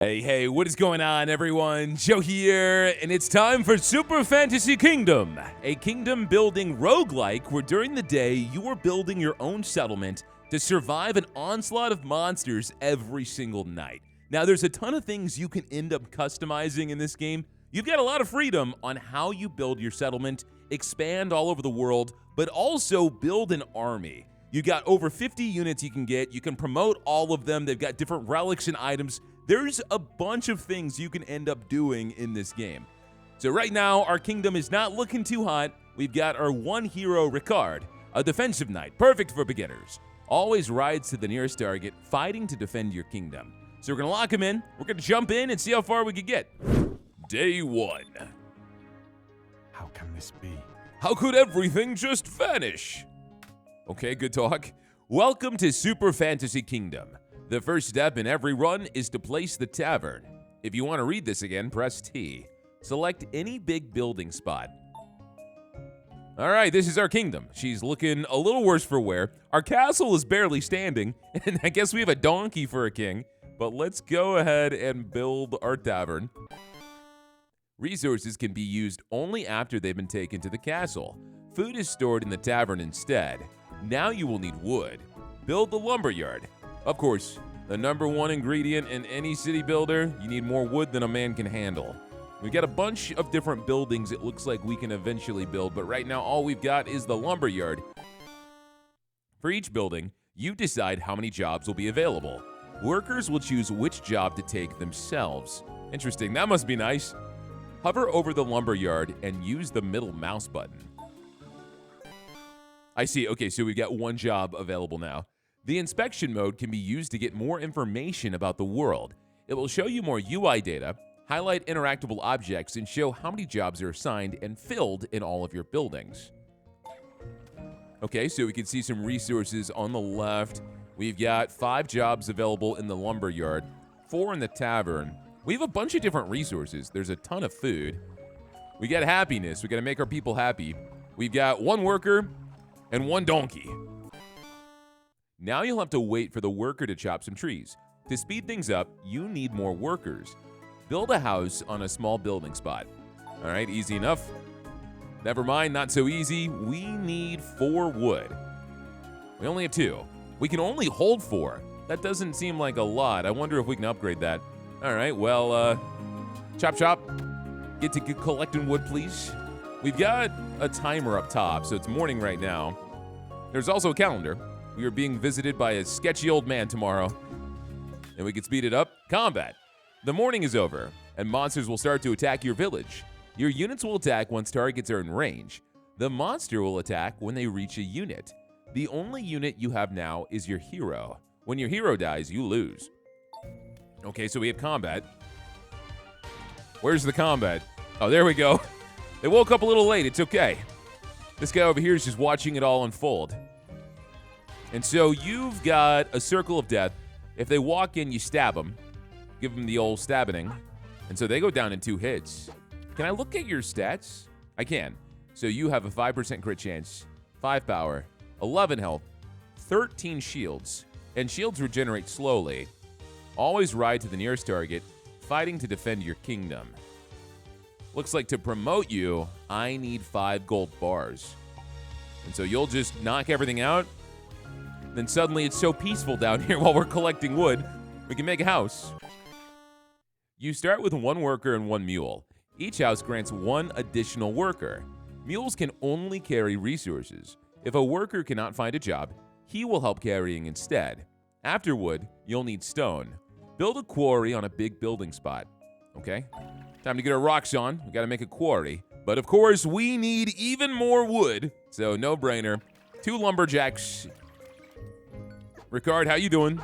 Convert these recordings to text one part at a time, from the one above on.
Hey, what is going on, everyone? Joe here, and it's time for Super Fantasy Kingdom, a kingdom-building roguelike where during the day you are building your own settlement to survive an onslaught of monsters every single night. Now, there's a ton of things you can end up customizing in this game. You've got a lot of freedom on how you build your settlement, expand all over the world, but also build an army. You got over 50 units you can get. You can promote all of them. They've got different relics and items. There's a bunch of things you can end up doing in this game. So right now, our kingdom is not looking too hot. We've got our one hero, Ricard, a defensive knight, perfect for beginners. Always rides to the nearest target, fighting to defend your kingdom. So we're going to lock him in. We're going to jump in and see how far we can get. Day 1. How can this be? How could everything just vanish? Okay, good talk. Welcome to Super Fantasy Kingdom. The first step in every run is to place the tavern. If you want to read this again, press T. Select any big building spot. All right, this is our kingdom. She's looking a little worse for wear. Our castle is barely standing, and I guess we have a donkey for a king. But let's go ahead and build our tavern. Resources can be used only after they've been taken to the castle. Food is stored in the tavern instead. Now you will need wood. Build the lumberyard. Of course, the number one ingredient in any city builder, you need more wood than a man can handle. We've got a bunch of different buildings it looks like we can eventually build, but right now all we've got is the lumberyard. For each building, you decide how many jobs will be available. Workers will choose which job to take themselves. Interesting, that must be nice. Hover over the lumberyard and use the middle mouse button. I see, okay, so we've got one job available now. The inspection mode can be used to get more information about the world. It will show you more UI data, highlight interactable objects, and show how many jobs are assigned and filled in all of your buildings. Okay, so we can see some resources on the left. We've got 5 jobs available in the lumberyard, 4 in the tavern. We have a bunch of different resources. There's a ton of food. We got happiness. We got to make our people happy. We've got 1 worker and 1 donkey. Now you'll have to wait for the worker to chop some trees. To speed things up, you need more workers. Build a house on a small building spot. All right, easy enough. Never mind, not so easy. We need 4 wood. We only have 2. We can only hold 4. That doesn't seem like a lot. I wonder if we can upgrade that. All right, well, chop. Get to collecting wood, please. We've got a timer up top, so it's morning right now. There's also a calendar. We are being visited by a sketchy old man tomorrow. And we can speed it up. Combat. The morning is over, and monsters will start to attack your village. Your units will attack once targets are in range. The monster will attack when they reach a unit. The only unit you have now is your hero. When your hero dies, you lose. Okay, so we have combat. Where's the combat? Oh, there we go. They woke up a little late. It's okay. This guy over here is just watching it all unfold. And so you've got a circle of death. If they walk in, you stab them. Give them the old stabbing. And so they go down in 2 hits. Can I look at your stats? I can. So you have a 5% crit chance, 5 power, 11 health, 13 shields. And shields regenerate slowly. Always ride to the nearest target, fighting to defend your kingdom. Looks like to promote you, I need 5 gold bars. And so you'll just knock everything out. Then suddenly it's so peaceful down here while we're collecting wood, we can make a house. You start with 1 worker and 1 mule. Each house grants 1 additional worker. Mules can only carry resources. If a worker cannot find a job, he will help carrying instead. After wood, you'll need stone. Build a quarry on a big building spot. Okay? Time to get our rocks on. We gotta make a quarry. But of course, we need even more wood. So no brainer. 2 lumberjacks. Ricard, how you doing?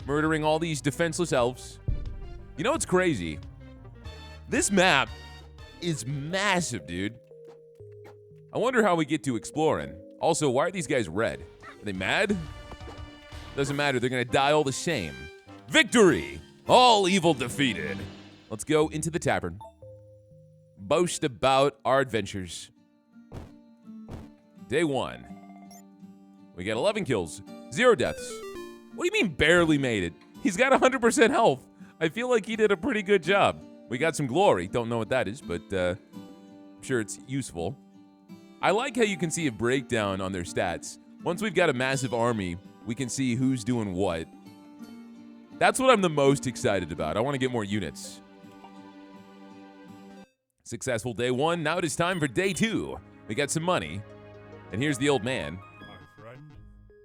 Murdering all these defenseless elves. You know what's crazy? This map is massive, dude. I wonder how we get to exploring. Also, why are these guys red? Are they mad? Doesn't matter, they're gonna die all the same. Victory! All evil defeated. Let's go into the tavern. Boast about our adventures. Day 1. We got 11 kills, 0 deaths. What do you mean barely made it? He's got 100% health. I feel like he did a pretty good job. We got some glory. Don't know what that is, but I'm sure it's useful. I like how you can see a breakdown on their stats. Once we've got a massive army, we can see who's doing what. That's what I'm the most excited about. I want to get more units. Successful day 1. Now it is time for day 2. We got some money. And here's the old man. My friend.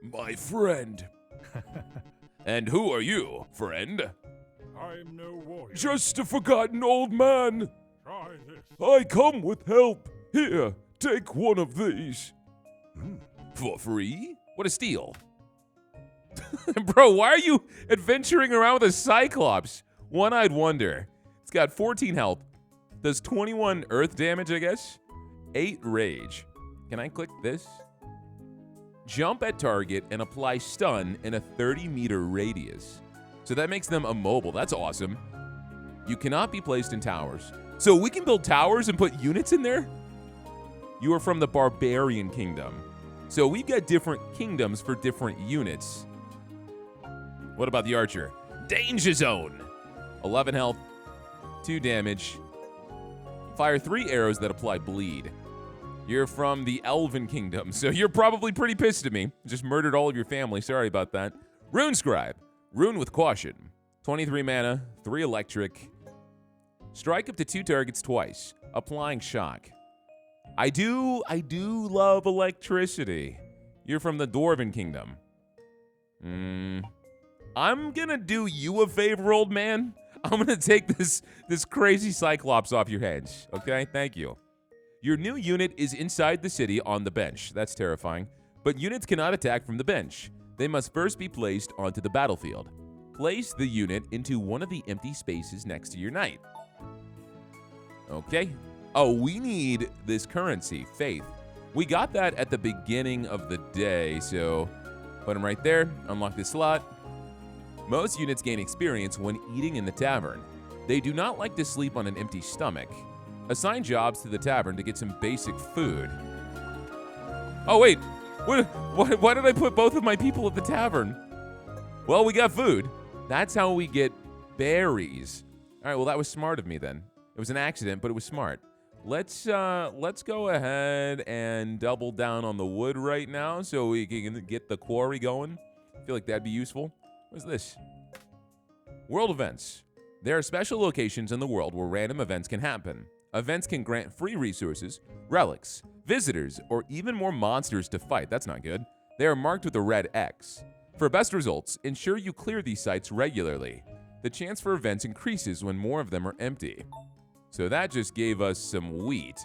My friend. And who are you, friend? I'm no warrior. Just a forgotten old man. Try this. I come with help. Here, take one of these. For free? What a steal. Bro, why are you adventuring around with a Cyclops? One-eyed wonder. It's got 14 health. Does 21 earth damage, I guess? 8 rage. Can I click this? Jump at target and apply stun in a 30-meter radius. So that makes them immobile. That's awesome. You cannot be placed in towers. So we can build towers and put units in there? You are from the Barbarian Kingdom. So we've got different kingdoms for different units. What about the archer? Danger zone. 11 health, 2 damage. Fire 3 arrows that apply bleed. You're from the Elven Kingdom, so you're probably pretty pissed at me. Just murdered all of your family. Sorry about that. Rune Scribe. Rune with caution. 23 mana, 3 electric. Strike up to 2 targets twice. Applying shock. I do love electricity. You're from the Dwarven Kingdom. I'm gonna do you a favor, old man. I'm gonna take this crazy Cyclops off your hands, okay? Thank you. Your new unit is inside the city on the bench. That's terrifying. But units cannot attack from the bench. They must first be placed onto the battlefield. Place the unit into one of the empty spaces next to your knight. Okay. Oh, we need this currency, faith. We got that at the beginning of the day, so put them right there. Unlock this slot. Most units gain experience when eating in the tavern. They do not like to sleep on an empty stomach. Assign jobs to the tavern to get some basic food. Oh, wait. Why did I put both of my people at the tavern? Well, we got food. That's how we get berries. All right, well, that was smart of me then. It was an accident, but it was smart. Let's go ahead and double down on the wood right now so we can get the quarry going. I feel like that'd be useful. What's this? World events. There are special locations in the world where random events can happen. Events can grant free resources, relics, visitors, or even more monsters to fight. That's not good. They are marked with a red X. For best results, ensure you clear these sites regularly. The chance for events increases when more of them are empty. So that just gave us some wheat.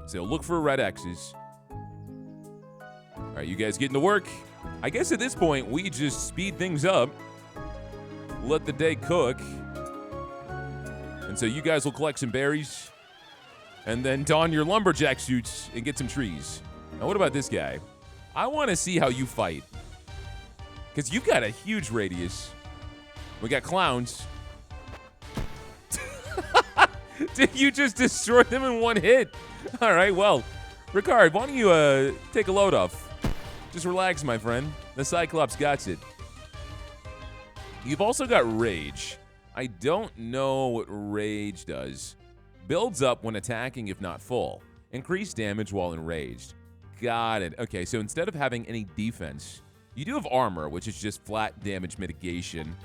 So look for red X's. All right, you guys getting to work? I guess at this point, we just speed things up. Let the day cook. And so you guys will collect some berries and then don your lumberjack suits and get some trees. Now, what about this guy? I want to see how you fight. Because you've got a huge radius. We got clowns. Did you just destroy them in one hit? All right, well, Ricard, why don't you take a load off? Just relax, my friend. The Cyclops got it. You've also got Rage. I don't know what Rage does. Builds up when attacking if not full. Increase damage while enraged. Got it. Okay, so instead of having any defense, you do have armor, which is just flat damage mitigation.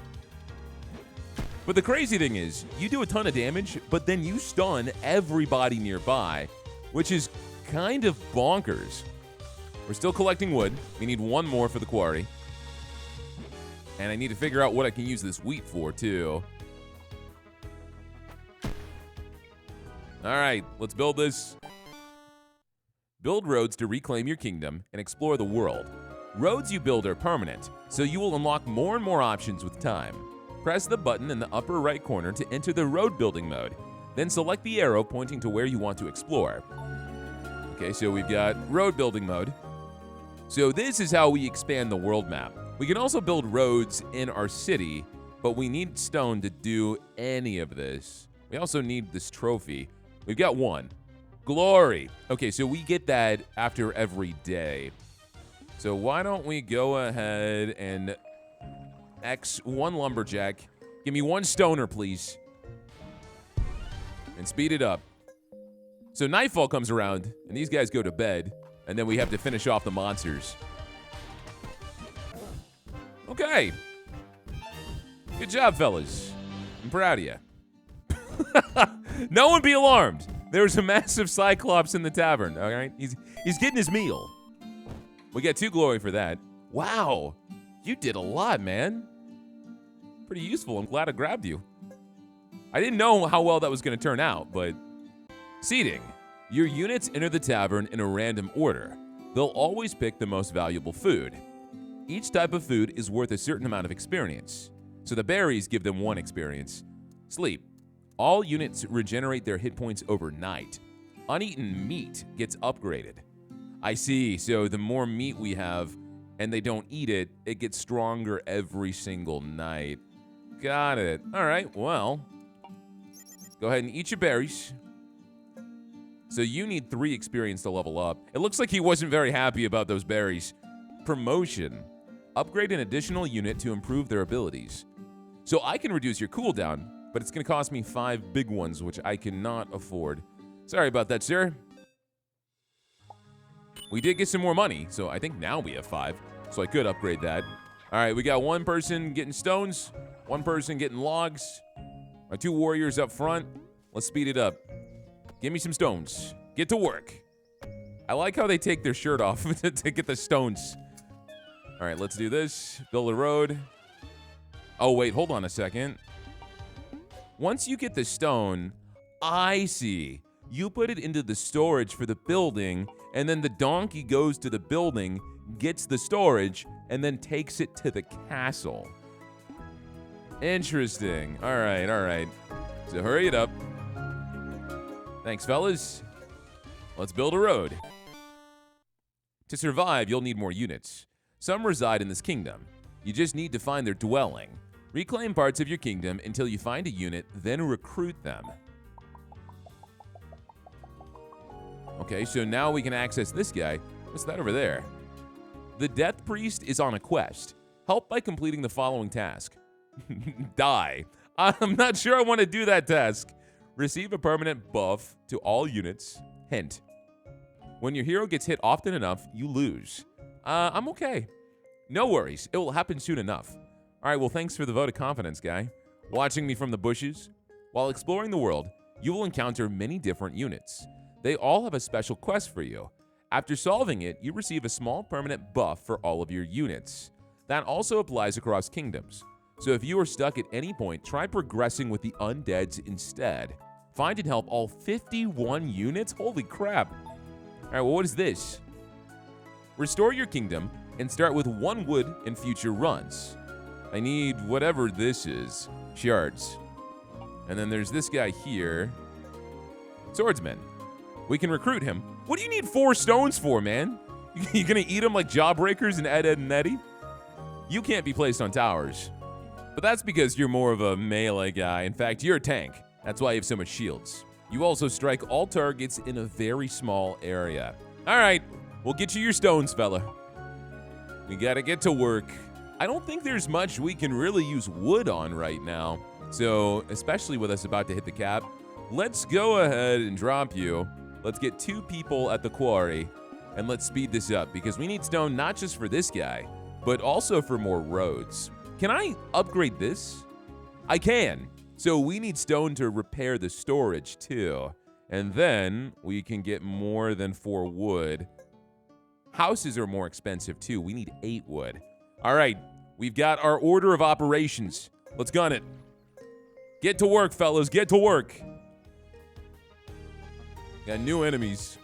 But the crazy thing is, you do a ton of damage, but then you stun everybody nearby, which is kind of bonkers. We're still collecting wood. We need one more for the quarry. And I need to figure out what I can use this wheat for, too. All right, let's build this. Build roads to reclaim your kingdom and explore the world. Roads you build are permanent, so you will unlock more and more options with time. Press the button in the upper right corner to enter the road building mode. Then select the arrow pointing to where you want to explore. Okay, so we've got road building mode. So this is how we expand the world map. We can also build roads in our city, but we need stone to do any of this. We also need this trophy. We've got one. Glory. Okay, so we get that after every day. So why don't we go ahead and X one lumberjack Give me 1 stoner, please. And speed it up. So nightfall comes around, and these guys go to bed, and then we have to finish off the monsters. Okay. Good job, fellas. I'm proud of you. No one be alarmed. There's a massive cyclops in the tavern, all right? He's getting his meal. We get 2 glory for that. Wow. You did a lot, man. Pretty useful. I'm glad I grabbed you. I didn't know how well that was going to turn out, but... Seating. Your units enter the tavern in a random order. They'll always pick the most valuable food. Each type of food is worth a certain amount of experience. So the berries give them 1 experience. Sleep. All units regenerate their hit points overnight. Uneaten meat gets upgraded. I see, so the more meat we have and they don't eat it, it gets stronger every single night. Got it. All right, well, go ahead and eat your berries. So you need 3 experience to level up. It looks like he wasn't very happy about those berries. Promotion. Upgrade an additional unit to improve their abilities. So I can reduce your cooldown, but it's going to cost me 5 big ones, which I cannot afford. Sorry about that, sir. We did get some more money, so I think now we have 5, so I could upgrade that. All right, we got 1 person getting stones, 1 person getting logs, our 2 warriors up front. Let's speed it up. Give me some stones. Get to work. I like how they take their shirt off to get the stones. All right, let's do this. Build a road. Oh, wait, hold on a second. Once you get the stone, I see. You put it into the storage for the building, and then the donkey goes to the building, gets the storage, and then takes it to the castle. Interesting. All right, all right. So hurry it up. Thanks, fellas. Let's build a road. To survive, you'll need more units. Some reside in this kingdom. You just need to find their dwelling. Reclaim parts of your kingdom until you find a unit, then recruit them. Okay, so now we can access this guy. What's that over there? The Death Priest is on a quest. Help by completing the following task. Die. I'm not sure I want to do that task. Receive a permanent buff to all units. Hint. When your hero gets hit often enough, you lose. I'm okay. No worries. It will happen soon enough. All right, well, thanks for the vote of confidence, guy. Watching me from the bushes. While exploring the world, you will encounter many different units. They all have a special quest for you. After solving it, you receive a small permanent buff for all of your units. That also applies across kingdoms. So if you are stuck at any point, try progressing with the undeads instead. Find and help all 51 units? Holy crap. All right, well, what is this? Restore your kingdom and start with 1 wood in future runs. I need whatever this is. Shards. And then there's this guy here. Swordsman. We can recruit him. What do you need 4 stones for, man? You gonna eat them like Jawbreakers and Ed, Ed, and Eddie? You can't be placed on towers. But that's because you're more of a melee guy. In fact, you're a tank. That's why you have so much shields. You also strike all targets in a very small area. All right, we'll get you your stones, fella. We gotta get to work. I don't think there's much we can really use wood on right now. So, especially with us about to hit the cap, let's go ahead and drop you. Let's get 2 people at the quarry, and let's speed this up because we need stone not just for this guy, but also for more roads. Can I upgrade this? I can. So we need stone to repair the storage too. And then we can get more than 4 wood. Houses are more expensive too. We need 8 wood. All right, we've got our order of operations. Let's gun it. Get to work, fellas, get to work. Got new enemies.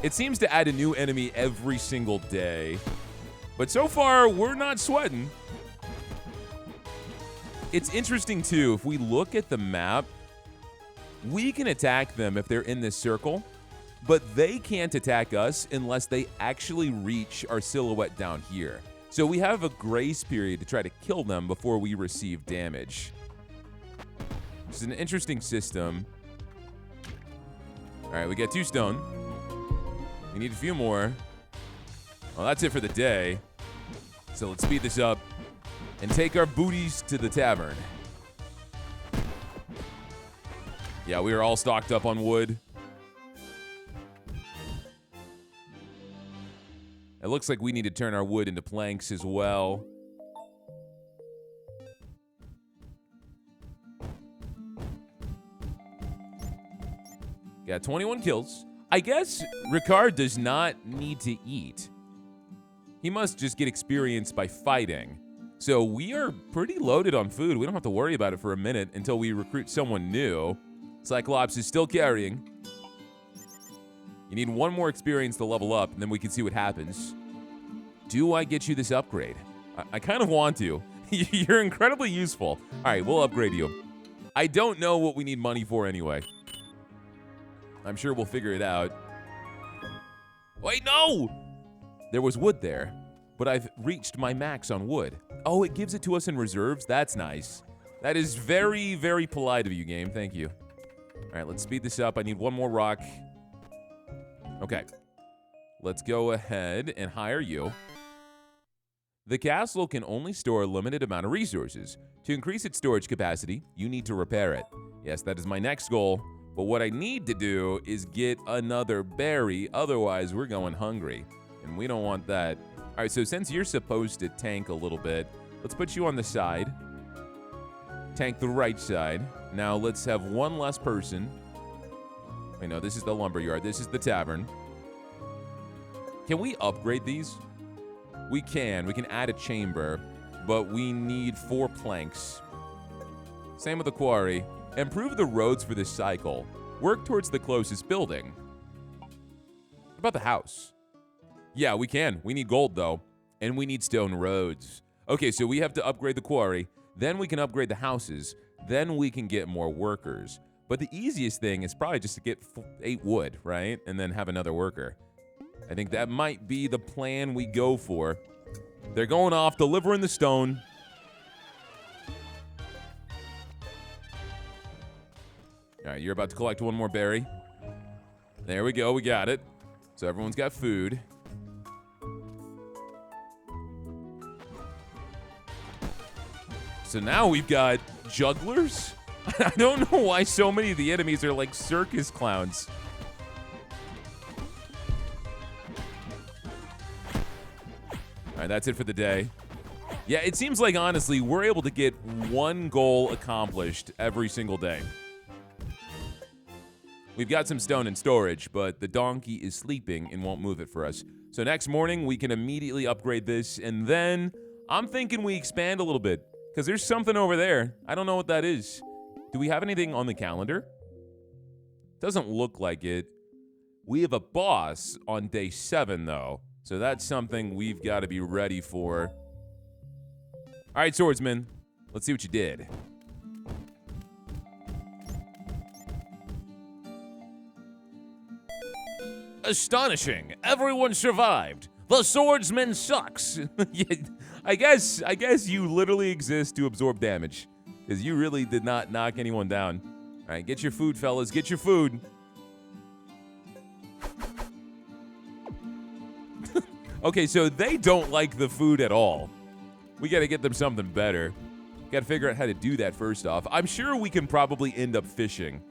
It seems to add a new enemy every single day. But so far, we're not sweating. It's interesting too, if we look at the map, we can attack them if they're in this circle, but they can't attack us unless they actually reach our silhouette down here. So we have a grace period to try to kill them before we receive damage. It's an interesting system. All right, we got 2 stone. We need a few more. Well, that's it for the day. So let's speed this up. and take our booties to the tavern. Yeah, we are all stocked up on wood. It looks like we need to turn our wood into planks as well. Got 21 kills. I guess Ricard does not need to eat. He must just get experience by fighting. So we are pretty loaded on food. We don't have to worry about it for a minute until we recruit someone new. Cyclops is still carrying. You need one more experience to level up, and then we can see what happens. Do I get you this upgrade? I kind of want to. You're incredibly useful. All right, we'll upgrade you. I don't know what we need money for anyway. I'm sure we'll figure it out. Wait, no! There was wood there, but I've reached my max on wood. Oh, it gives it to us in reserves? That's nice. That is very, very polite of you, game. Thank you. All right, let's speed this up. I need one more rock. Okay. Let's go ahead and hire you. The castle can only store a limited amount of resources. To increase its storage capacity, you need to repair it. Yes, that is my next goal. But what I need to do is get another berry. Otherwise, we're going hungry. And we don't want that. All right, so since you're supposed to tank a little bit, let's put you on the side. Tank the right side. Now let's have one less person. I know this is the lumberyard. This is the tavern. Can we upgrade these? We can. We can add a chamber, but we need 4 planks. Same with the quarry. Improve the roads for this cycle. Work towards the closest building. What about the house? Yeah, we can. We need gold, though. And we need stone roads. Okay, so we have to upgrade the quarry. Then we can upgrade the houses. Then we can get more workers. But the easiest thing is probably just to get 8 wood, right? And then have another worker. I think that might be the plan we go for. They're going off, delivering the stone. All right, you're about to collect one more berry. There we go, we got it. So everyone's got food. So now we've got jugglers? I don't know why so many of the enemies are like circus clowns. All right, that's it for the day. Yeah, it seems like, honestly, we're able to get one goal accomplished every single day. We've got some stone in storage, but the donkey is sleeping and won't move it for us. So next morning, we can immediately upgrade this, and then I'm thinking we expand a little bit, because there's something over there. I don't know what that is. Do we have anything on the calendar? Doesn't look like it. We have a boss on day 7, though. So that's something we've got to be ready for. All right, swordsman. Let's see what you did. Astonishing. Everyone survived. The swordsman sucks. Yeah, I guess you literally exist to absorb damage. Because you really did not knock anyone down. All right, get your food, fellas. Get your food. Okay, so they don't like the food at all. We got to get them something better. Got to figure out how to do that first off. I'm sure we can probably end up fishing.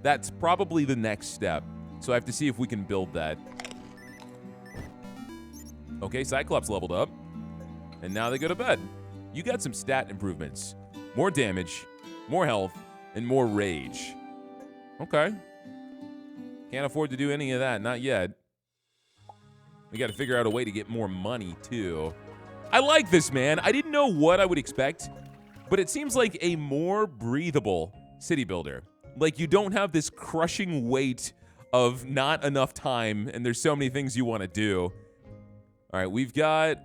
That's probably the next step. So I have to see if we can build that. Okay, Cyclops leveled up. And now they go to bed. You got some stat improvements. More damage, more health, and more rage. Okay. Can't afford to do any of that, not yet. We got to figure out a way to get more money, too. I like this, man. I didn't know what I would expect, but it seems like a more breathable city builder. Like, you don't have this crushing weight of not enough time, and there's so many things you want to do. All right, we've got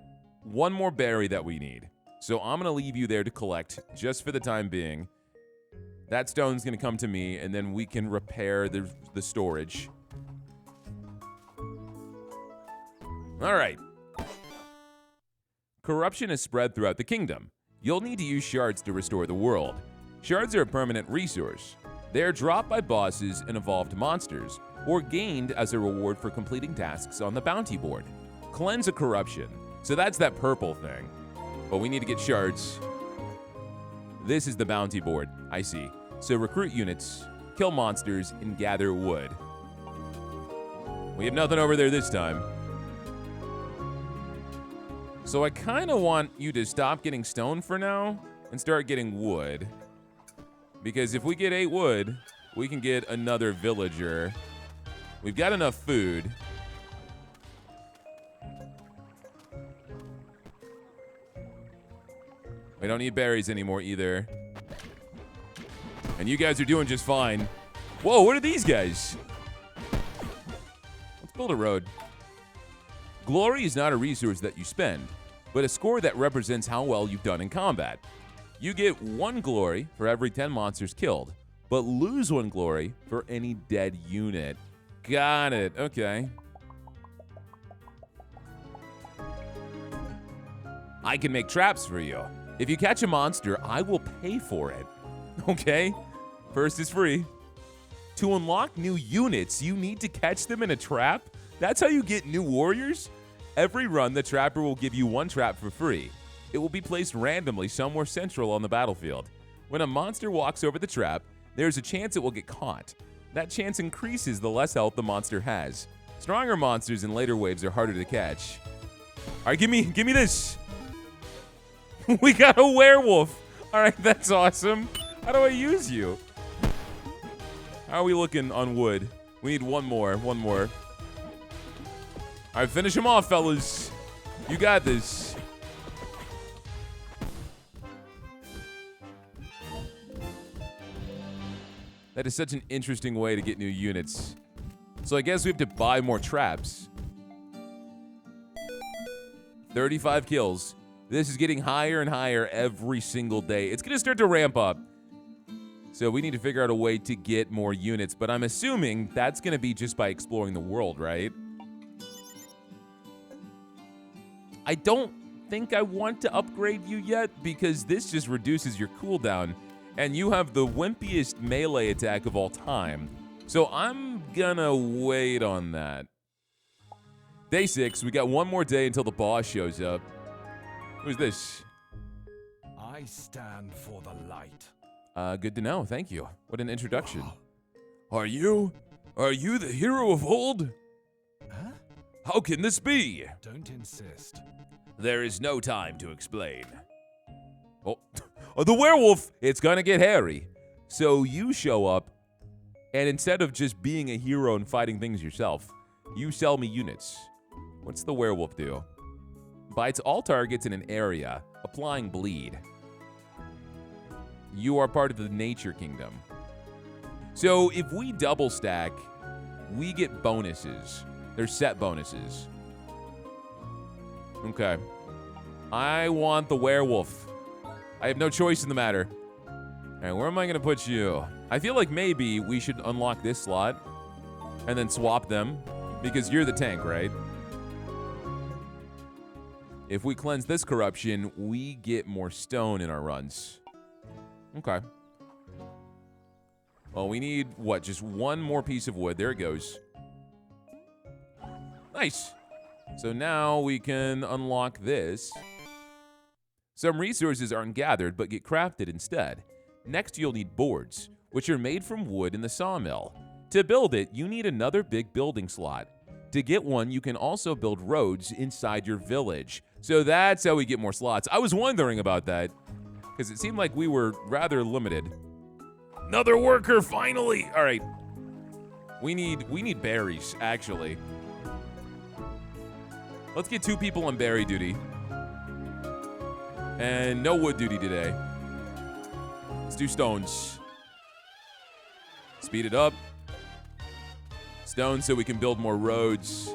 one more berry that we need. So I'm going to leave you there to collect just for the time being. That stone's going to come to me, and then we can repair the storage. All right. Corruption is spread throughout the kingdom. You'll need to use shards to restore the world. Shards are a permanent resource. They are dropped by bosses and evolved monsters, or gained as a reward for completing tasks on the bounty board. Cleanse a corruption. So that's that purple thing. But we need to get shards. This is the bounty board. I see. So recruit units, kill monsters, and gather wood. We have nothing over there this time. So I kind of want you to stop getting stone for now and start getting wood. Because if we get 8 wood, we can get another villager. We've got enough food. We don't need berries anymore either. And you guys are doing just fine. Whoa, what are these guys? Let's build a road. Glory is not a resource that you spend, but a score that represents how well you've done in combat. You get 1 glory for every 10 monsters killed, but lose 1 glory for any dead unit. Got it. Okay. I can make traps for you. If you catch a monster, I will pay for it. Okay? First is free. To unlock new units, you need to catch them in a trap? That's how you get new warriors? Every run, the trapper will give you 1 trap for free. It will be placed randomly somewhere central on the battlefield. When a monster walks over the trap, there's a chance it will get caught. That chance increases the less health the monster has. Stronger monsters in later waves are harder to catch. All right, give me this. We got a werewolf. All right, that's awesome. How do I use you? How are we looking on wood? We need one more. All right, finish him off, fellas. You got this. That is such an interesting way to get new units. So I guess we have to buy more traps. 35 kills. This is getting higher and higher every single day. It's going to start to ramp up. So we need to figure out a way to get more units, but I'm assuming that's going to be just by exploring the world, right? I don't think I want to upgrade you yet because this just reduces your cooldown, and you have the wimpiest melee attack of all time. So I'm gonna wait on that. Day 6, we got one more day until the boss shows up. Who's this? I stand for the light. Good to know, thank you. What an introduction. Are you the hero of old? Huh? How can this be? Don't insist. There is no time to explain. Oh, the werewolf! It's gonna get hairy. So you show up, and instead of just being a hero and fighting things yourself, you sell me units. What's the werewolf do? Bites all targets in an area, applying bleed. You are part of the nature kingdom. So if we double stack, we get bonuses. There's set bonuses. Okay. I want the werewolf. I have no choice in the matter. All right, where am I going to put you? I feel like maybe we should unlock this slot and then swap them because you're the tank, right? If we cleanse this corruption, we get more stone in our runs. Okay. Well, we need, what, just one more piece of wood. There it goes. Nice. So now we can unlock this. Some resources aren't gathered, but get crafted instead. Next, you'll need boards, which are made from wood in the sawmill. To build it, you need another big building slot. To get one, you can also build roads inside your village. So that's how we get more slots. I was wondering about that, because it seemed like we were rather limited. Another worker, finally! All right. We need berries, actually. Let's get 2 people on berry duty. And no wood duty today. Let's do stones. Speed it up. Stone so we can build more roads.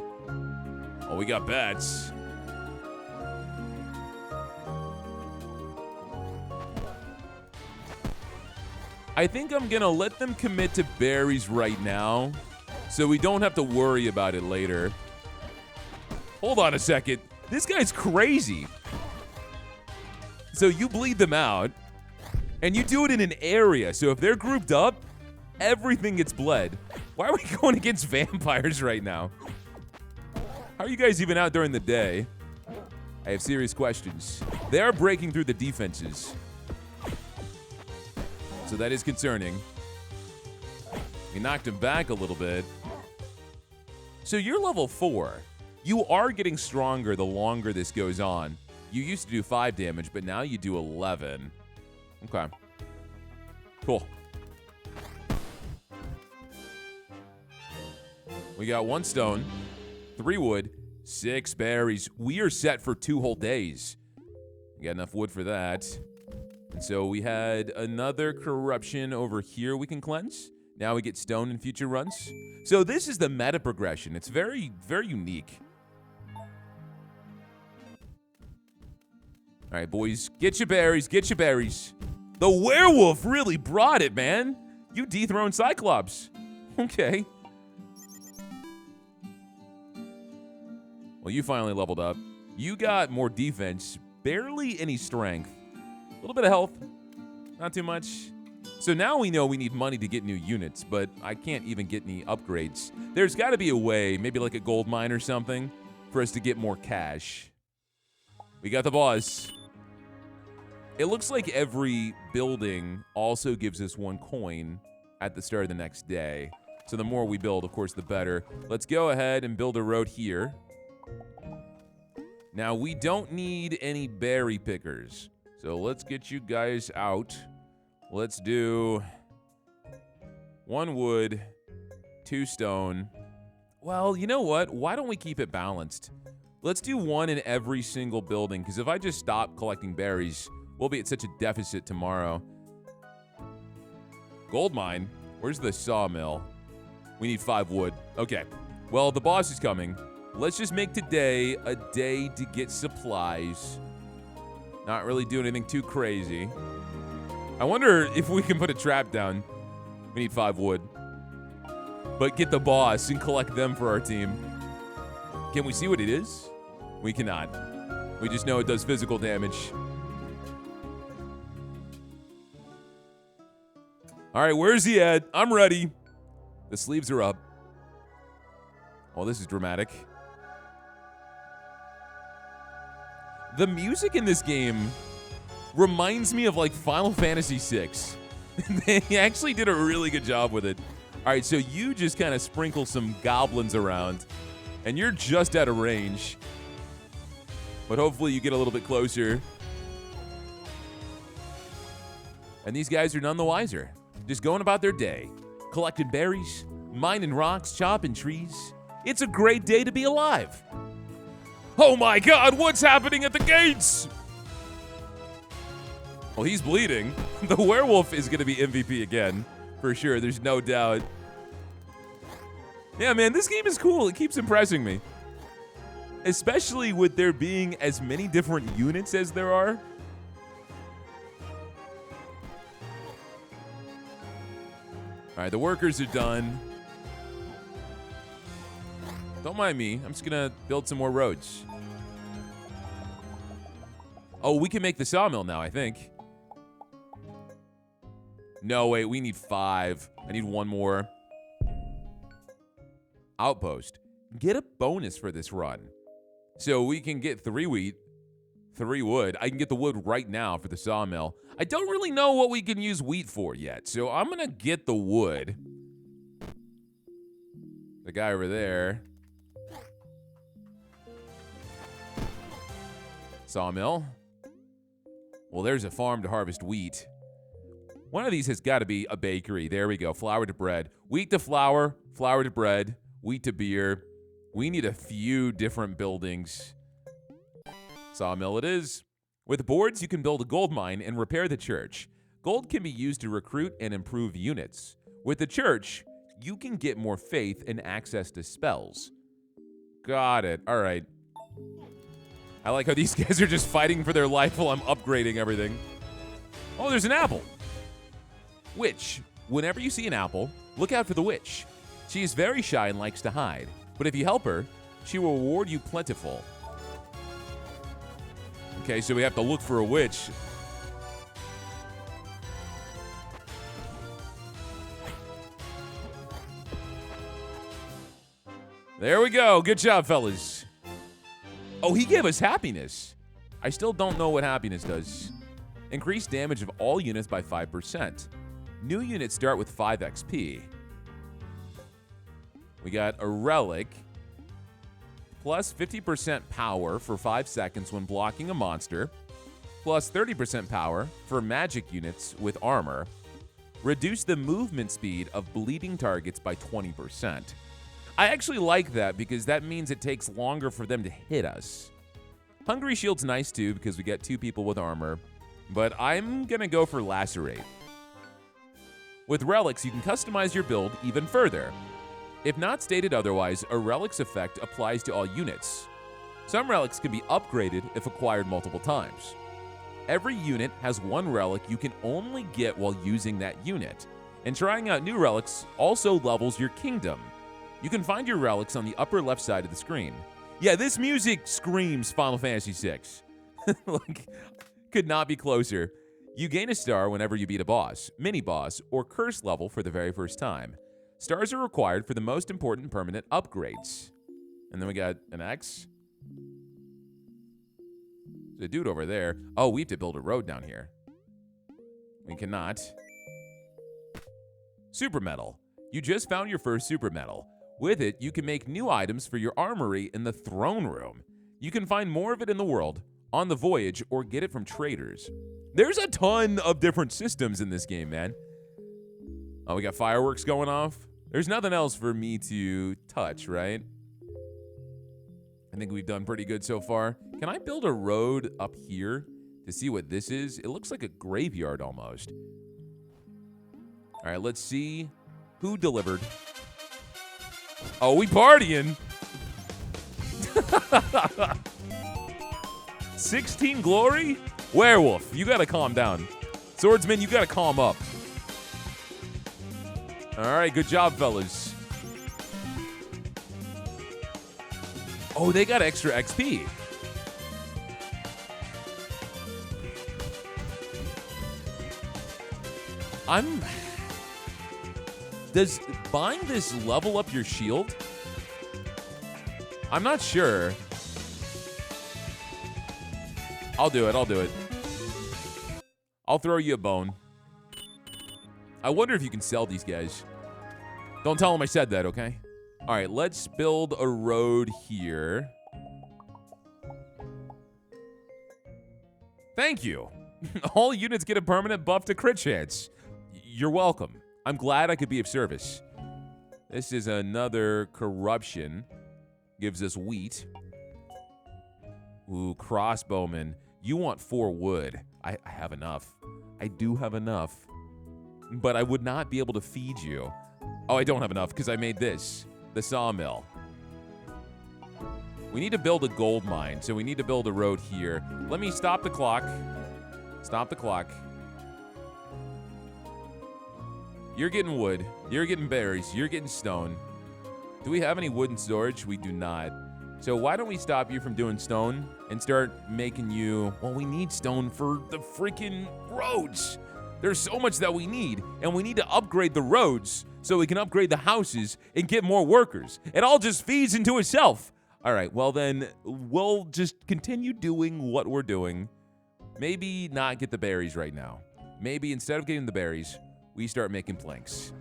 Oh, we got bats. I think I'm gonna let them commit to berries right now, so we don't have to worry about it later. Hold on a second. This guy's crazy. So you bleed them out, and you do it in an area. So if they're grouped up, everything gets bled. Why are we going against vampires right now? How are you guys even out during the day? I have serious questions. They are breaking through the defenses. So that is concerning. We knocked him back a little bit. So you're level 4. You are getting stronger the longer this goes on. You used to do 5 damage, but now you do 11. Okay. Cool. We got 1 stone, 3 wood, 6 berries. We are set for 2 whole days. We got enough wood for that. And so we had another corruption over here we can cleanse. Now we get stone in future runs. So this is the meta progression. It's very, very unique. All right, boys, get your berries, get your berries. The werewolf really brought it, man. You dethroned Cyclops. Okay. Well, you finally leveled up. You got more defense, barely any strength. A little bit of health, not too much. So now we know we need money to get new units, but I can't even get any upgrades. There's got to be a way, maybe like a gold mine or something, for us to get more cash. We got the boss. It looks like every building also gives us 1 coin at the start of the next day. So the more we build, of course, the better. Let's go ahead and build a road here. Now, we don't need any berry pickers. So let's get you guys out. Let's do 1 wood, 2 stone. Well, you know what? Why don't we keep it balanced? Let's do 1 in every single building, because if I just stop collecting berries, we'll be at such a deficit tomorrow. Gold mine? Where's the sawmill? We need 5 wood. Okay. Well, the boss is coming. Let's just make today a day to get supplies. Not really do anything too crazy. I wonder if we can put a trap down. We need 5 wood. But get the boss and collect them for our team. Can we see what it is? We cannot. We just know it does physical damage. All right, where's he at? I'm ready. The sleeves are up. Oh, this is dramatic. The music in this game reminds me of like Final Fantasy VI. They actually did a really good job with it. All right, so you just kind of sprinkle some goblins around, and you're just out of range. But hopefully you get a little bit closer. And these guys are none the wiser. Just going about their day, collecting berries, mining rocks, chopping trees. It's a great day to be alive. Oh my God, what's happening at the gates? Well, he's bleeding. The werewolf is going to be MVP again, for sure. There's no doubt. Yeah, man, this game is cool. It keeps impressing me. Especially with there being as many different units as there are. All right, the workers are done. Don't mind me. I'm just going to build some more roads. Oh, we can make the sawmill now, I think. No, wait, we need 5. I need 1 more. Outpost. Get a bonus for this run. So we can get 3 wheat, 3 wood. I can get the wood right now for the sawmill. I don't really know what we can use wheat for yet, so I'm going to get the wood. The guy over there. Sawmill. Well, there's a farm to harvest wheat. One of these has got to be a bakery. There we go. Flour to bread. Wheat to flour. Flour to bread. Wheat to beer. We need a few different buildings. Sawmill it is. With boards, you can build a gold mine and repair the church. Gold can be used to recruit and improve units. With the church, you can get more faith and access to spells. Got it. All right. I like how these guys are just fighting for their life while I'm upgrading everything. Oh, there's an apple. Witch. Whenever you see an apple, look out for the witch. She is very shy and likes to hide. But if you help her, she will reward you plentiful. Okay, so we have to look for a witch. There we go. Good job, fellas. Oh, he gave us happiness. I still don't know what happiness does. Increase damage of all units by 5%. New units start with 5 XP. We got a relic. Plus 50% power for 5 seconds when blocking a monster. Plus 30% power for magic units with armor. Reduce the movement speed of bleeding targets by 20%. I actually like that because that means it takes longer for them to hit us. Hungry Shield's nice too because we get 2 people with armor, but I'm gonna go for Lacerate. With relics, you can customize your build even further. If not stated otherwise, a relic's effect applies to all units. Some relics can be upgraded if acquired multiple times. Every unit has 1 relic you can only get while using that unit, and trying out new relics also levels your kingdom. You can find your relics on the upper left side of the screen. Yeah, this music screams Final Fantasy VI. Like, could not be closer. You gain a star whenever you beat a boss, mini-boss, or curse level for the very first time. Stars are required for the most important permanent upgrades. And then we got an X. There's a dude over there. Oh, we have to build a road down here. We cannot. Super Metal. You just found your first Super Metal. With it, you can make new items for your armory in the throne room. You can find more of it in the world, on the voyage, or get it from traders. There's a ton of different systems in this game, man. Oh, we got fireworks going off. There's nothing else for me to touch, right? I think we've done pretty good so far. Can I build a road up here to see what this is? It looks like a graveyard almost. All right, let's see who delivered. Oh, we partying. 16 glory? Werewolf, you gotta calm down. Swordsman, you gotta calm up. All right, good job, fellas. Oh, they got extra XP. Does buying this level up your shield? I'm not sure. I'll do it. I'll throw you a bone. I wonder if you can sell these guys. Don't tell them I said that, okay? All right, let's build a road here. Thank you. All units get a permanent buff to crit chance. You're welcome. I'm glad I could be of service. This is another corruption. Gives us wheat. Ooh, crossbowman. You want 4 wood. I have enough. I do have enough. But I would not be able to feed you. Oh, I don't have enough because I made this. The sawmill. We need to build a gold mine, so we need to build a road here. Let me stop the clock. Stop the clock. You're getting wood. You're getting berries. You're getting stone. Do we have any wood in storage? We do not. So why don't we stop you from doing stone and start making you... Well, we need stone for the freaking roads. There's so much that we need, and we need to upgrade the roads so we can upgrade the houses and get more workers. It all just feeds into itself. All right, well then, we'll just continue doing what we're doing. Maybe not get the berries right now. Maybe instead of getting the berries, we start making planks.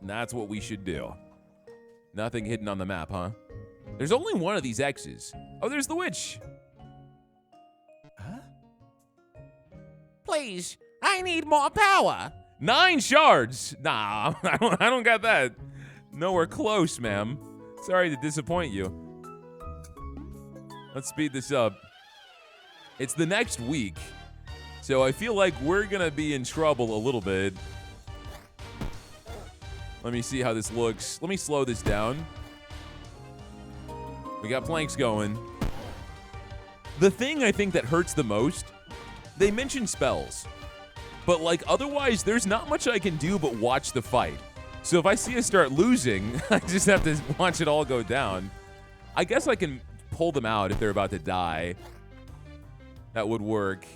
And that's what we should do. Nothing hidden on the map, huh? There's only one of these X's. Oh, there's the witch. Huh? Please, I need more power. 9 shards. Nah, I don't got that. Nowhere close, ma'am. Sorry to disappoint you. Let's speed this up. It's the next week, so I feel like we're gonna be in trouble a little bit. Let me see how this looks. Let me slow this down. We got planks going. The thing I think that hurts the most, they mention spells, but like otherwise there's not much I can do but watch the fight. So if I see us start losing, I just have to watch it all go down. I guess I can pull them out if they're about to die. That would work.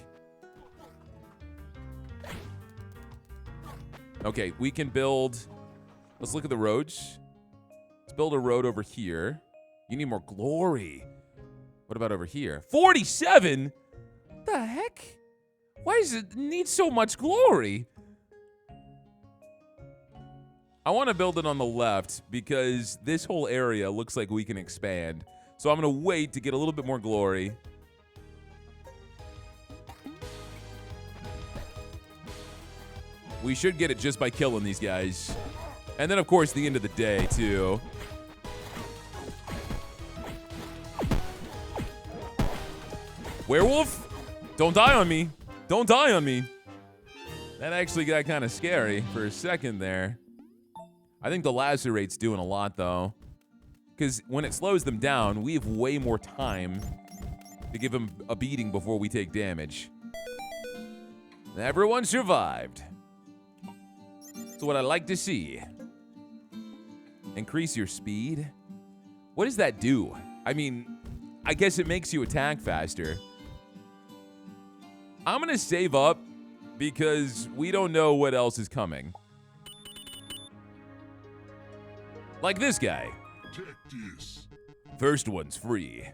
Okay, we can build... Let's look at the roads. Let's build a road over here. You need more glory. What about over here? 47? What the heck? Why does it need so much glory? I want to build it on the left because this whole area looks like we can expand. So I'm going to wait to get a little bit more glory. We should get it just by killing these guys. And then, of course, the end of the day, too. Werewolf? Don't die on me. Don't die on me. That actually got kind of scary for a second there. I think the lacerate's doing a lot, though. Because when it slows them down, we have way more time to give them a beating before we take damage. Everyone survived. That's what I like to see. Increase your speed? What does that do? I mean, I guess it makes you attack faster. I'm going to save up because we don't know what else is coming. Like this guy. Take this. First one's free.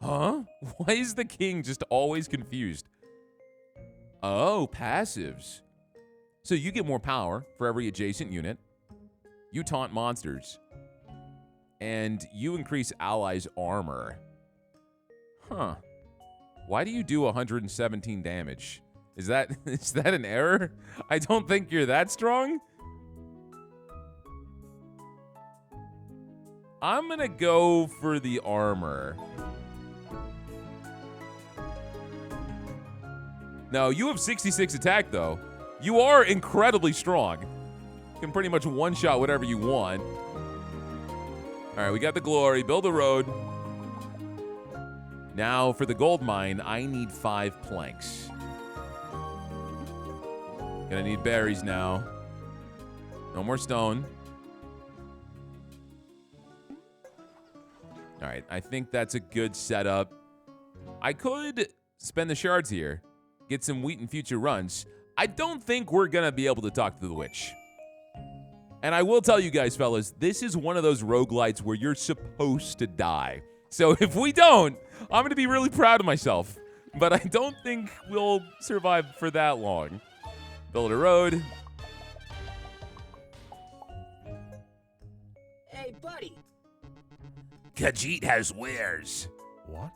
Huh? Why is the king just always confused? Oh, passives. So you get more power for every adjacent unit. You taunt monsters. And you increase allies' armor. Huh. Why do you do 117 damage? Is that an error? I don't think you're that strong. I'm gonna go for the armor. No, you have 66 attack though. You are incredibly strong. You can pretty much one-shot whatever you want. All right, we got the glory. Build a road. Now, for the gold mine, I need 5 planks. Gonna need berries now. No more stone. All right, I think that's a good setup. I could spend the shards here, get some wheat in future runs. I don't think we're gonna be able to talk to the witch. And I will tell you guys, fellas, this is one of those roguelites where you're supposed to die. So if we don't, I'm gonna be really proud of myself. But I don't think we'll survive for that long. Build a road. Hey, buddy. Khajiit has wares. What?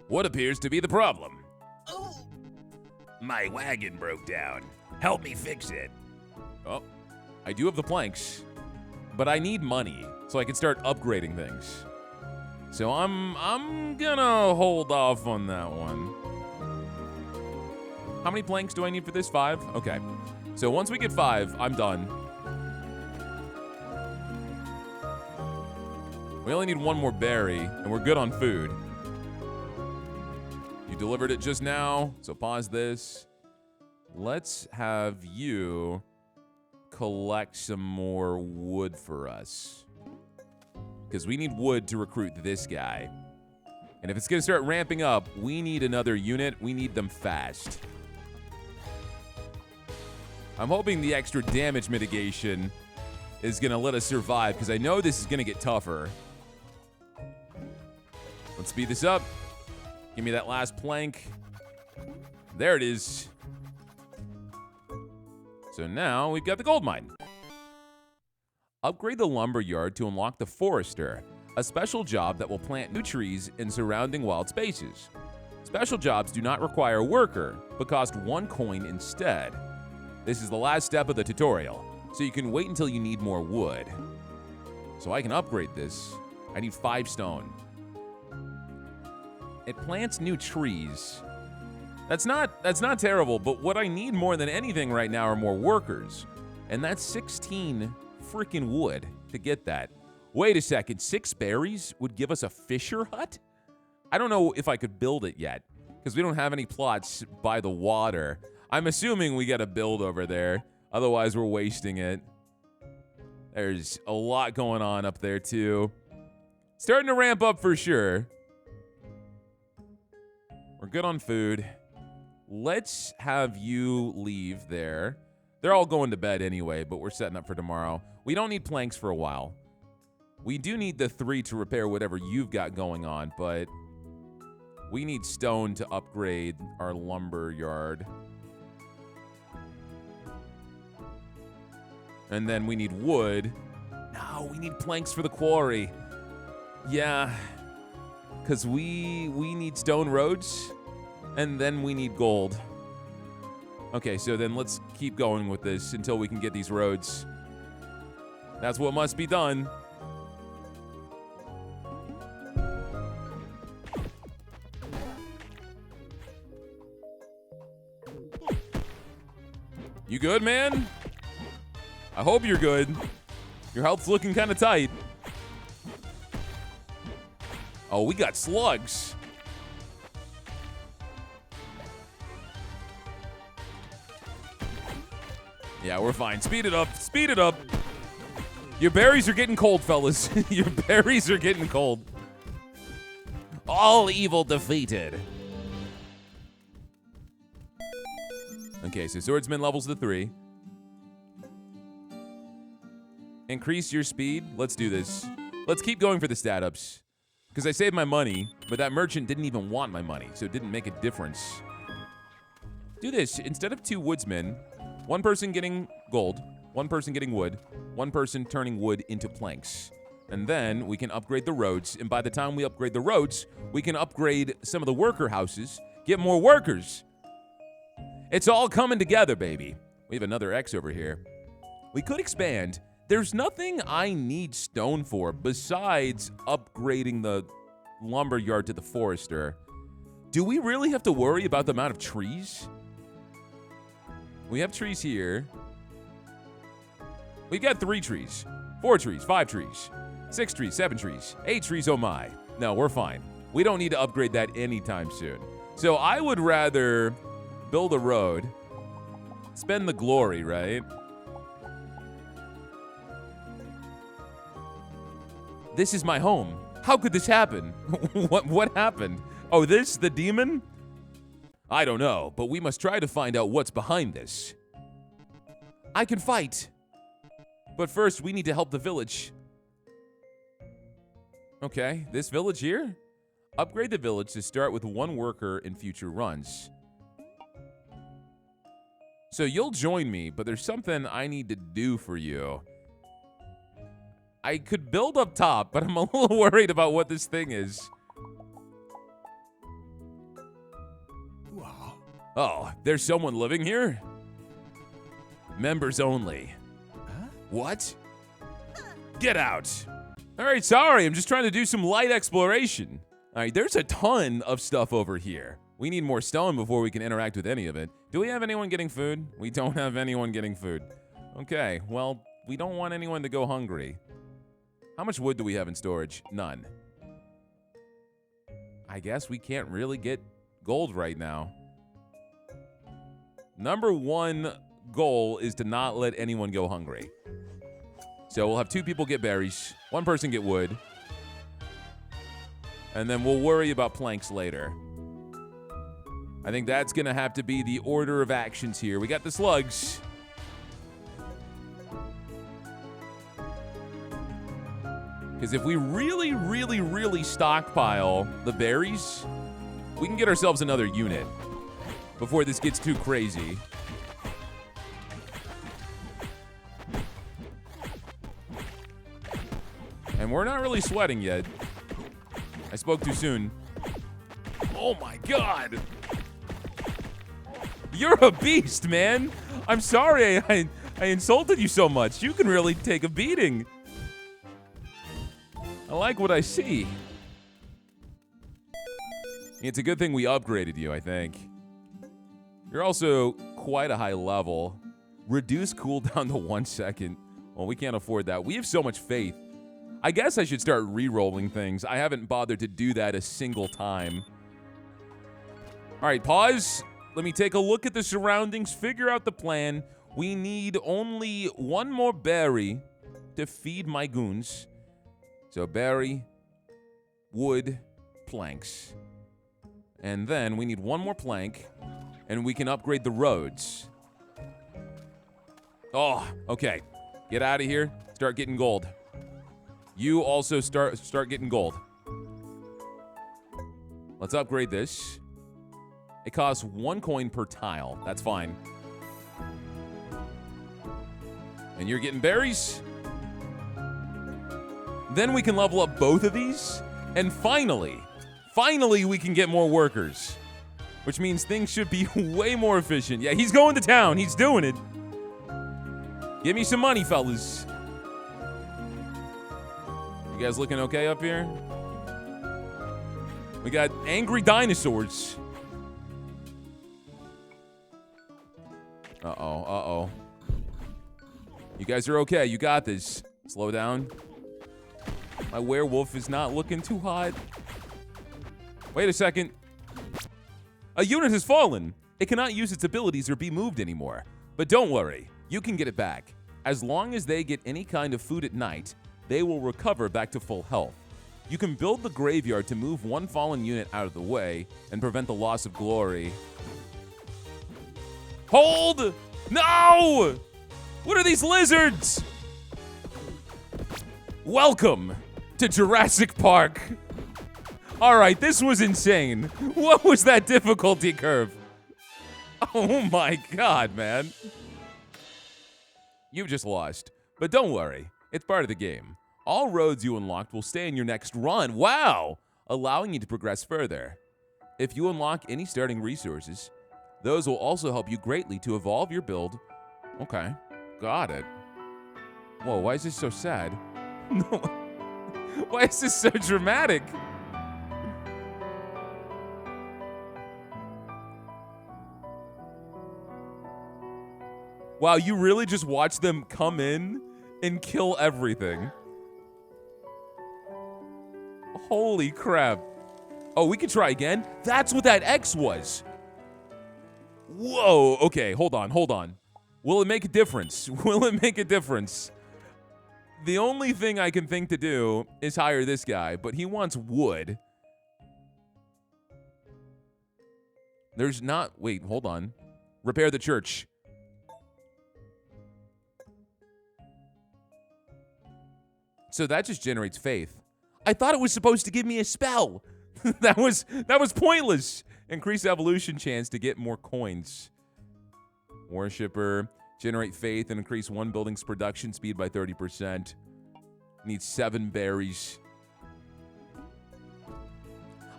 What appears to be the problem? Oh, My wagon broke down. Help me fix it. Oh, I do have the planks, but I need money so I can start upgrading things. So I'm gonna hold off on that one. How many planks do I need for this? 5? Okay. So once we get 5, I'm done. We only need 1 more berry, and we're good on food. You delivered it just now, so pause this. Let's have you collect some more wood for us. Because we need wood to recruit this guy. And if it's going to start ramping up, we need another unit. We need them fast. I'm hoping the extra damage mitigation is going to let us survive, because I know this is going to get tougher. Let's speed this up. Give me that last plank. There it is. So now we've got the gold mine. Upgrade the lumber yard to unlock the forester, a special job that will plant new trees in surrounding wild spaces. Special jobs do not require a worker, but cost 1 coin instead. This is the last step of the tutorial, so you can wait until you need more wood. So I can upgrade this. I need 5 stone. It plants new trees. That's not terrible, but what I need more than anything right now are more workers. And that's 16 freaking wood to get that. Wait a second, 6 berries would give us a fisher hut? I don't know if I could build it yet, because we don't have any plots by the water. I'm assuming we gotta build over there, otherwise we're wasting it. There's a lot going on up there too. Starting to ramp up for sure. We're good on food. Let's have you leave there. They're all going to bed anyway, but we're setting up for tomorrow. We don't need planks for a while. We do need the 3 to repair whatever you've got going on, but we need stone to upgrade our lumber yard. And then we need wood. No, we need planks for the quarry. Yeah, because we need stone roads, and then we need gold. Okay, so then let's keep going with this until we can get these roads. That's what must be done. You good, man? I hope you're good. Your health's looking kind of tight. Oh, we got slugs. Yeah, we're fine. Speed it up. Speed it up. Your berries are getting cold, fellas. Your berries are getting cold. All evil defeated. Okay, so swordsman levels to 3. Increase your speed. Let's do this. Let's keep going for the stat ups. Because I saved my money, but that merchant didn't even want my money, so it didn't make a difference. Do this. Instead of 2 woodsmen, 1 person getting gold, 1 person getting wood, 1 person turning wood into planks. And then we can upgrade the roads, and by the time we upgrade the roads, we can upgrade some of the worker houses, get more workers. It's all coming together, baby. We have another X over here. We could expand. There's nothing I need stone for besides upgrading the lumber yard to the forester. Do we really have to worry about the amount of trees? We have trees here. We've got 3 trees, 4 trees, 5 trees, 6 trees, 7 trees, 8 trees, oh my. No, we're fine. We don't need to upgrade that anytime soon. So I would rather build a road, spend the glory, right? This is my home. How could this happen? What happened? Oh, this, the demon? I don't know, but we must try to find out what's behind this. I can fight. But first, we need to help the village. Okay, this village here? Upgrade the village to start with 1 worker in future runs. So you'll join me, but there's something I need to do for you. I could build up top, but I'm a little worried about what this thing is. Wow. Oh, there's someone living here? Members only. Huh? What? Get out. All right, sorry. I'm just trying to do some light exploration. All right, there's a ton of stuff over here. We need more stone before we can interact with any of it. Do we have anyone getting food? We don't have anyone getting food. Okay, well, we don't want anyone to go hungry. How much wood do we have in storage? None. I guess we can't really get gold right now. Number 1 goal is to not let anyone go hungry. So we'll have 2 people get berries, 1 person get wood, and then we'll worry about planks later. I think that's going to have to be the order of actions here. We got the slugs. Because if we really stockpile the berries, we can get ourselves another unit before this gets too crazy. And we're not really sweating yet. I spoke too soon. Oh my God. You're a beast, man. I'm sorry I insulted you so much. You can really take a beating. I like what I see. It's a good thing we upgraded you, I think. You're also quite a high level. Reduce cooldown to 1 second. Well, we can't afford that. We have so much faith. I guess I should start re-rolling things. I haven't bothered to do that a single time. All right, pause. Let me take a look at the surroundings, figure out the plan. We need only 1 more berry to feed my goons. So berry, wood, planks. And then we need 1 more plank, and we can upgrade the roads. Oh, okay. Get out of here. Start getting gold. You also start getting gold. Let's upgrade this. It costs 1 coin per tile. That's fine. And you're getting berries. Then we can level up both of these. And finally we can get more workers. Which means things should be way more efficient. Yeah, he's going to town. He's doing it. Give me some money, fellas. You guys looking okay up here? We got angry dinosaurs. Uh-oh. You guys are okay. You got this. Slow down. My werewolf is not looking too hot. Wait a second. A unit has fallen. It cannot use its abilities or be moved anymore. But don't worry. You can get it back. As long as they get any kind of food at night, they will recover back to full health. You can build the graveyard to move one fallen unit out of the way and prevent the loss of glory. Hold! No! What are these lizards? Welcome to Jurassic Park. All right, this was insane. What was that difficulty curve? Oh my God, man. You just lost. But don't worry, it's part of the game. All roads you unlocked will stay in your next run. Wow! Allowing you to progress further. If you unlock any starting resources, those will also help you greatly to evolve your build. Okay, got it. Whoa, why is this so sad? Why is this so dramatic? Wow, you really just watch them come in and kill everything. Holy crap. Oh, we can try again? That's what that X was. Whoa, okay, hold on. Will it make a difference? Will it make a difference? The only thing I can think to do is hire this guy, but he wants wood. There's not, wait, hold on. Repair the church. So that just generates faith. I thought it was supposed to give me a spell. that was pointless. Increase evolution chance to get more coins. Worshipper, generate faith and increase one building's production speed by 30%. Need 7 berries.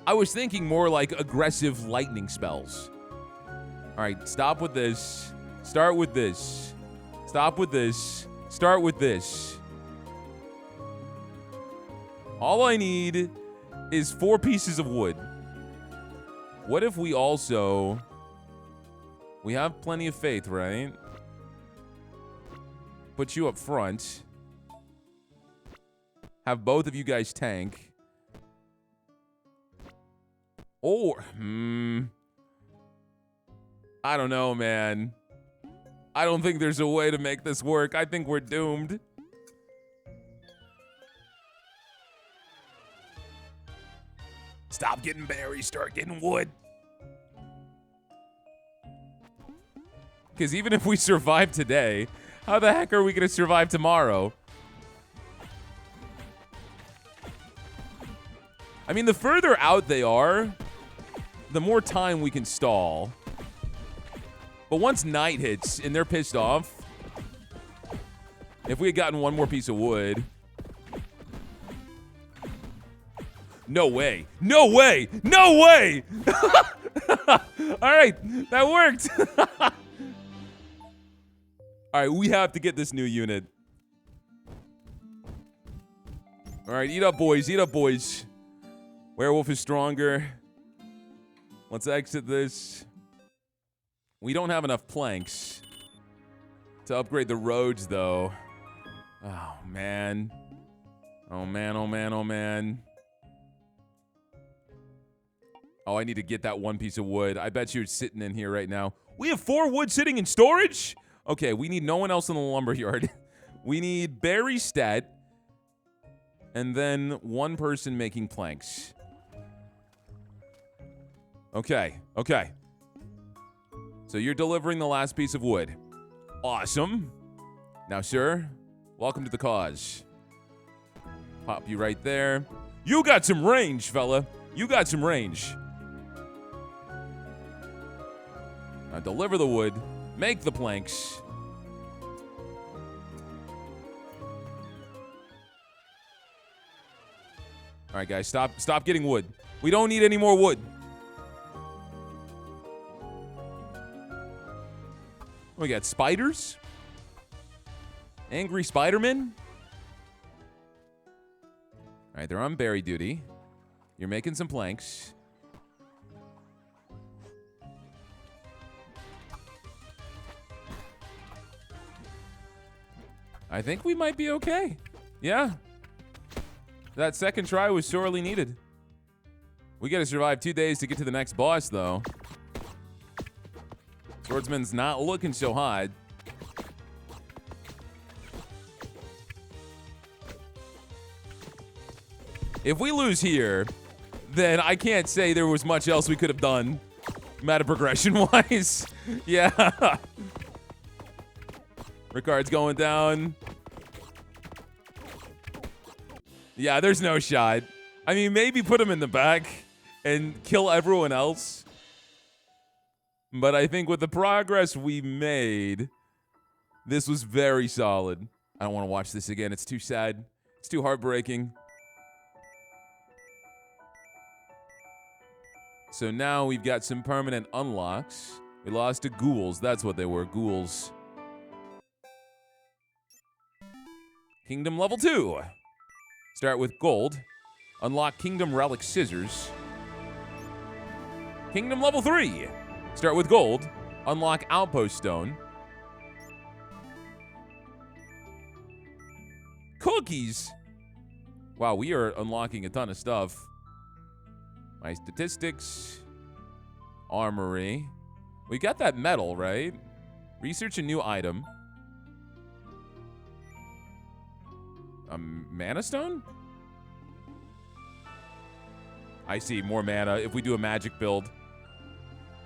I was thinking more like aggressive lightning spells. All right, stop with this. Start with this. Stop with this. Start with this. All I need is 4 pieces of wood. What if we also... We have plenty of faith, right? Put you up front. Have both of you guys tank. Or... I don't know, man. I don't think there's a way to make this work. I think we're doomed. Stop getting berries, start getting wood. Because even if we survive today, how the heck are we going to survive tomorrow? I mean, the further out they are, the more time we can stall. But once night hits and they're pissed off, if we had gotten one more piece of wood... No way. No way. No way. All right. That worked. All right. We have to get this new unit. All right. Eat up, boys. Eat up, boys. Werewolf is stronger. Let's exit this. We don't have enough planks to upgrade the roads, though. Oh, man. Oh, man. Oh, man. Oh, man. Oh, I need to get that 1 piece of wood. I bet you it's sitting in here right now. We have 4 wood sitting in storage? Okay, we need no one else in the lumberyard. We need berry stat. And then 1 person making planks. Okay, okay. So you're delivering the last piece of wood. Awesome. Now, sir, welcome to the cause. Pop you right there. You got some range, fella. You got some range. Now deliver the wood. Make the planks. All right, guys, stop getting wood. We don't need any more wood. We got spiders. Angry Spider-Man. All right, they're on berry duty. You're making some planks. I think we might be okay. Yeah. That second try was sorely needed. We gotta survive 2 days to get to the next boss, though. Swordsman's not looking so hot. If we lose here, then I can't say there was much else we could have done meta progression-wise. Yeah. Ricard's going down. Yeah, there's no shot. I mean, maybe put him in the back and kill everyone else. But I think with the progress we made, this was very solid. I don't want to watch this again. It's too sad. It's too heartbreaking. So now we've got some permanent unlocks. We lost to ghouls. That's what they were, ghouls. Kingdom level 2. Start with gold. Unlock Kingdom Relic Scissors. Kingdom level 3. Start with gold. Unlock Outpost Stone. Cookies. Wow, we are unlocking a ton of stuff. My statistics. Armory. We got that medal, right? Research a new item. Mana stone? I see, more mana if we do a magic build.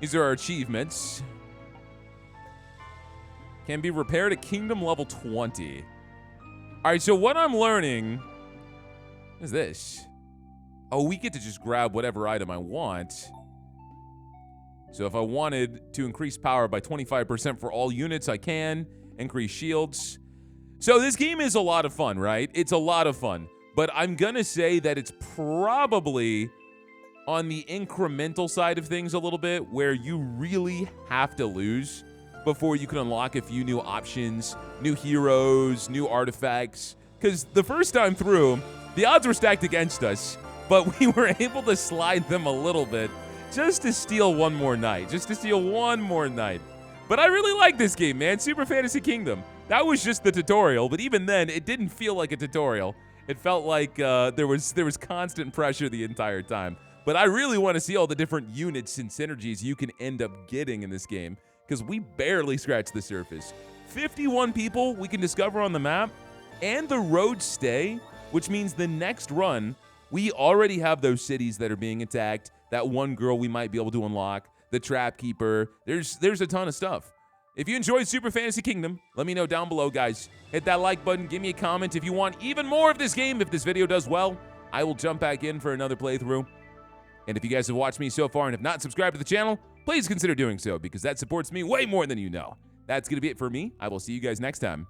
These are our achievements. Can be repaired at Kingdom level 20. All right, so what I'm learning is this. Oh, we get to just grab whatever item I want. So if I wanted to increase power by 25% for all units, I can. Increase shields. So this game is a lot of fun, right? It's a lot of fun. But I'm going to say that it's probably on the incremental side of things a little bit, where you really have to lose before you can unlock a few new options, new heroes, new artifacts. Because the first time through, the odds were stacked against us, but we were able to slide them a little bit just to steal one more night. But I really like this game, man. Super Fantasy Kingdom. That was just the tutorial, but even then, it didn't feel like a tutorial. It felt like there was constant pressure the entire time. But I really want to see all the different units and synergies you can end up getting in this game, because we barely scratched the surface. 51 people we can discover on the map, and the roads stay, which means the next run, we already have those cities that are being attacked, that one girl we might be able to unlock, the Trap Keeper. There's a ton of stuff. If you enjoyed Super Fantasy Kingdom, let me know down below, guys. Hit that like button, give me a comment if you want even more of this game. If this video does well, I will jump back in for another playthrough. And if you guys have watched me so far and have not subscribed to the channel, please consider doing so, because that supports me way more than you know. That's going to be it for me. I will see you guys next time.